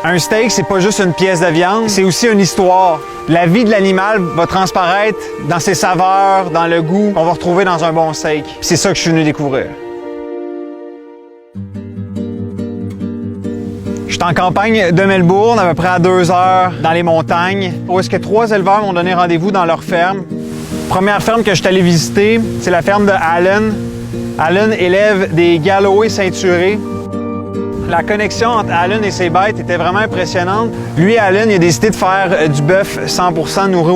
Un steak, c'est pas juste une pièce de viande, c'est aussi une histoire. La vie de l'animal va transparaître dans ses saveurs, dans le goût qu'on va retrouver dans un bon steak. C'est ça que je suis venu découvrir. Je suis en campagne de Melbourne, à peu près à 2 heures dans les montagnes, où est-ce que 3 éleveurs m'ont donné rendez-vous dans leur ferme. Première ferme que je suis allé visiter, c'est la ferme de Alan. Alan élève des Galloway ceinturés. La connexion entre Alan et ses bêtes était vraiment impressionnante. Lui, Alan, il a décidé de faire du bœuf 100% nourri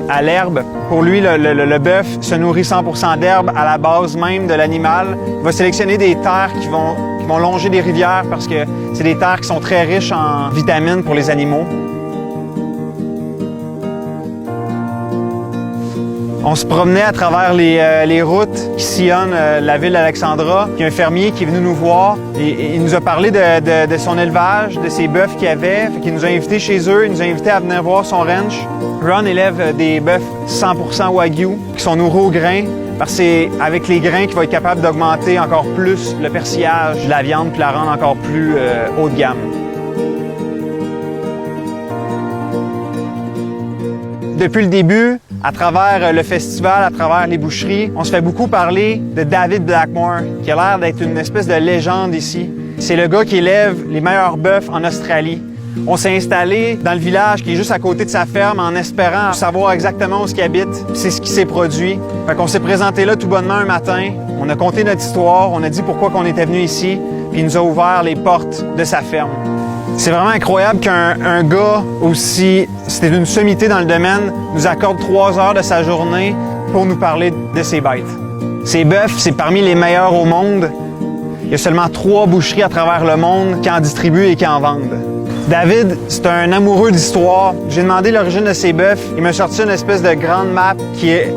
à l'herbe. Pour lui, le bœuf se nourrit 100% d'herbe à la base même de l'animal. Il va sélectionner des terres qui vont longer des rivières parce que c'est des terres qui sont très riches en vitamines pour les animaux. On se promenait à travers les routes qui sillonnent la ville d'Alexandra. Il y a un fermier qui est venu nous voir et il nous a parlé de son élevage, de ses bœufs qu'il avait. Il nous a invités chez eux, il nous a invités à venir voir son ranch. Ron élève des bœufs 100% Wagyu qui sont nourris au grain parce que c'est avec les grains qu'il va être capable d'augmenter encore plus le persillage de la viande puis la rendre encore plus haut de gamme. Depuis le début, à travers le festival, à travers les boucheries, on se fait beaucoup parler de David Blackmore, qui a l'air d'être une espèce de légende ici. C'est le gars qui élève les meilleurs bœufs en Australie. On s'est installé dans le village qui est juste à côté de sa ferme en espérant savoir exactement où il habite. C'est ce qui s'est produit. Fait qu'on s'est présenté là tout bonnement un matin. On a conté notre histoire, on a dit pourquoi on était venu ici, puis il nous a ouvert les portes de sa ferme. C'est vraiment incroyable qu'un gars aussi, c'était une sommité dans le domaine, nous accorde 3 heures de sa journée pour nous parler de ses bêtes. Ces bœufs, c'est parmi les meilleurs au monde. Il y a seulement 3 boucheries à travers le monde qui en distribuent et qui en vendent. David, c'est un amoureux d'histoire. J'ai demandé l'origine de ces bœufs. Il m'a sorti une espèce de grande map qui est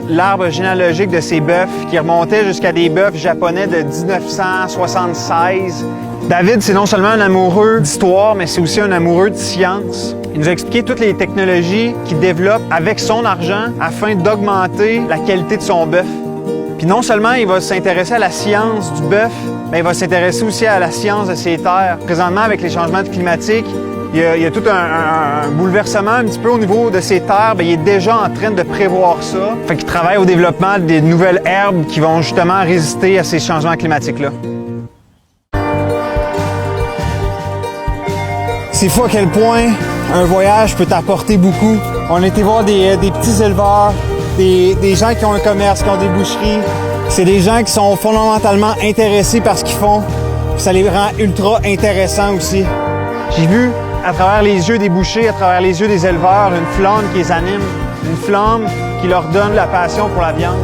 l'arbre généalogique de ces bœufs qui remontait jusqu'à des bœufs japonais de 1976. David, c'est non seulement un amoureux d'histoire, mais c'est aussi un amoureux de science. Il nous a expliqué toutes les technologies qu'il développe avec son argent afin d'augmenter la qualité de son bœuf. Puis non seulement il va s'intéresser à la science du bœuf, mais il va s'intéresser aussi à la science de ses terres. Présentement, avec les changements climatiques, il y a tout un bouleversement un petit peu au niveau de ses terres. Bien, il est déjà en train de prévoir ça. Fait qu'il travaille au développement des nouvelles herbes qui vont justement résister à ces changements climatiques-là. C'est fou à quel point un voyage peut t'apporter beaucoup. On a été voir des petits éleveurs, des gens qui ont un commerce, qui ont des boucheries. C'est des gens qui sont fondamentalement intéressés par ce qu'ils font. Ça les rend ultra intéressants aussi. J'ai vu à travers les yeux des bouchers, à travers les yeux des éleveurs, une flamme qui les anime, une flamme qui leur donne la passion pour la viande,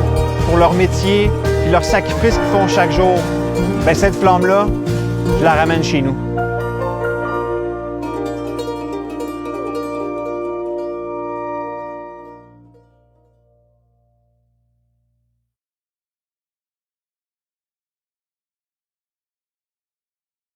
pour leur métier, puis leur sacrifice qu'ils font chaque jour. Bien, cette flamme-là, je la ramène chez nous.